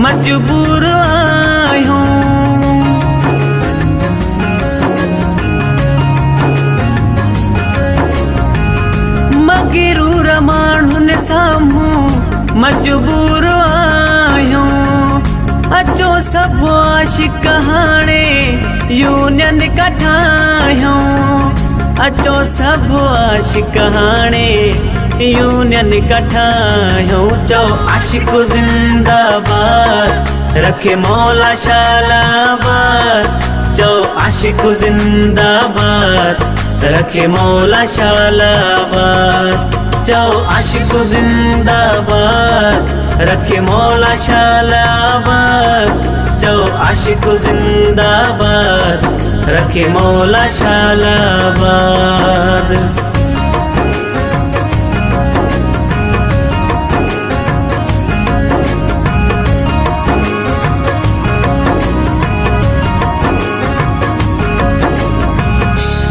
मजबूर आहियूं। मगरूर माण्हुनि साम्हूं मजबूर आहियूं। अचो सभु आशिक हाणे यूनियन कठायूं। अचो सभु आशिक हाणे यूनियन कठायूं। चओ आशिक जिंदाबाद रखे मौला शालाबाद। चओ आशिक जिंदाबाद रखे मौला शालाबाद। चओ आशिक जिंदाबाद रखे मौला शालाबाद। चओ आशिक जिंदाबाद रखे मौला शालाबाद।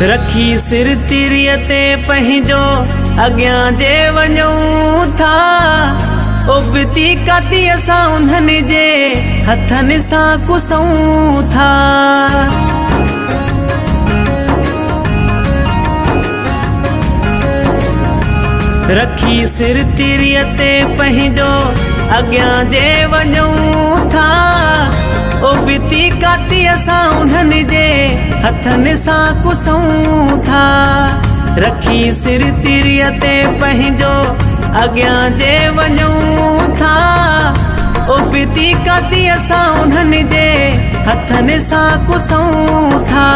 रखी सिर तिरीअ ते पंहिंजो अॻियां जे वञूं था। उबती कातीअ सां उन्हनि जे हथनि सां कुसूं था। रखी सिर तिरीअ ते पंहिंजो अॻियां जे वञूं था। उबती कातीअ सां उन्हनि जे हथनि सां कुसूं था। रखी सिर तिरीअ ते पंहिंजो अॻियां जे वञूं था। उबती कातीअ सां उन्हनि जे हथनि सां कुसूं था।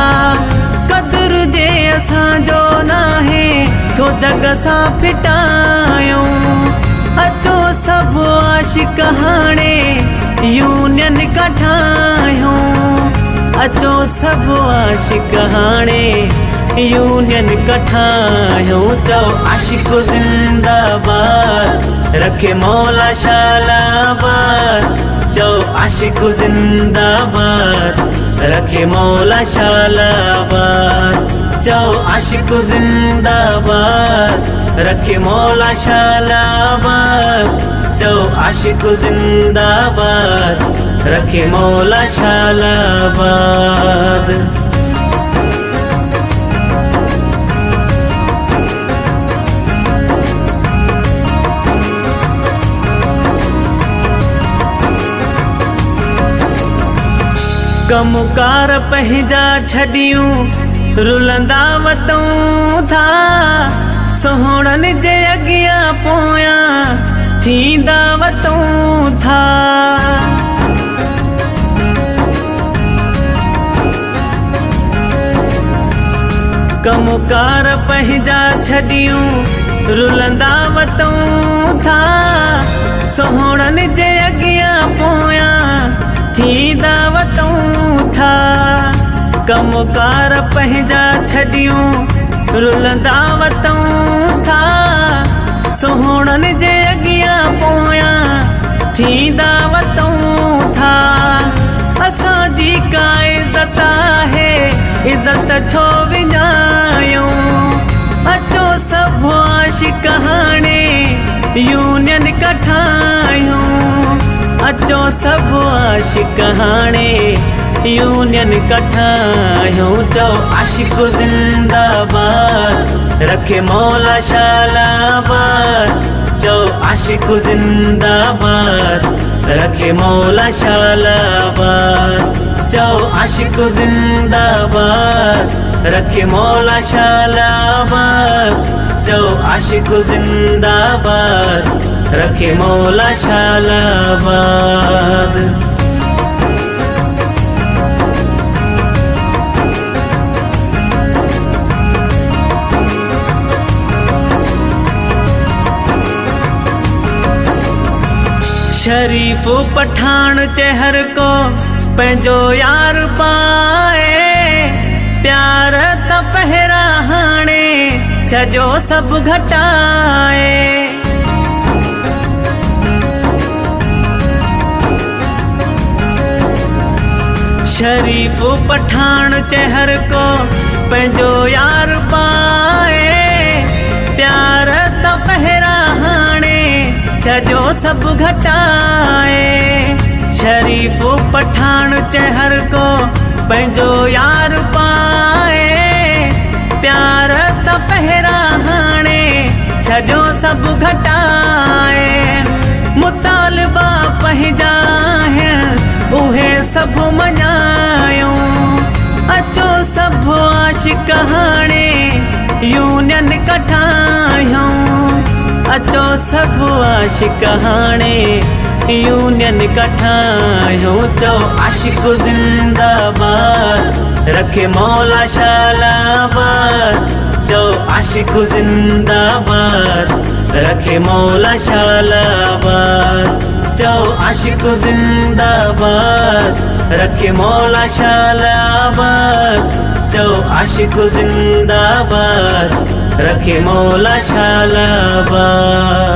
क़दुरु जे असांजो नाहे छो जग सां फिटायूं। अचो सभु आशिक हाणे यूनियन कठायूं। अचो सभु आशिक हाणे यूनियन कठायूं। चओ आशिक जिंदाबाद रखे मौला शालाबाद। चओ आशिक जिंदाबाद रखे मौला शालाबाद। चओ आशिक जिंदाबाद रखे मौला शालाबाद। चओ आशिक जिंदाबाद रखे मौला शालाबाद। कमुकार पंहिंजा छॾियूं रुलंदा वतूं था। सोहणनि जे अॻियां पोयां थींदा वतूं था। कमुकार पंहिंजा छॾियूं रुलंदा वतूं था। सोहणनि जे अॻियां पोयां थींदा वतूं था। कमुकार पंहिंजा छॾियूं रुलंदा वतूं था। सोहणनि जे अॻियां पोयां थींदा वतूं था। असांजी का इज़त आहे इज़त छो विञायूं। अचो सभु आशिक हाणे यूनियन कठायूं। अचो सभु आशिक हाणे यूनियन कठायूं। चओ आशिक जिंदाबाद रखे मौला शालाबाद। चओ आशिक जिंदाबाद रखे मौला शालाबाद। चओ आशिक जिंदाबाद रखे मौला शालाबाद। चओ आशिक जिंदाबाद रखे मौला शालाबाद। शरीफ पठान चहर को पंहिंजो यार पाए। प्यार त पहिरा हाणे छजो सभु घटाए। शरीफ पठान चहर को पंहिंजो यार पाए। प्यार त पहिरा हाणे छजो सभु घटाए। शरीफ पठान चहर को पंहिंजो यार पाए प्यार त पहिरा हाणे छॾियो सभु घटाए मुतालिबा पंहिंजा उहे सभु मञायूं अचो सभु आशिक हाणे यूनियन कठायूं अचो सभु आशिक हाणे यूनियन कठायूं चो आशिक जिंदाबाद रखे मौला शालाबाद चो आशिक जिंदाबाद रखे मौला शालाबाद चो आशिक जिंदाबाद रखे मौला शालाबाद चो आशिक जिंदाबाद रखे मौला शालाबाद।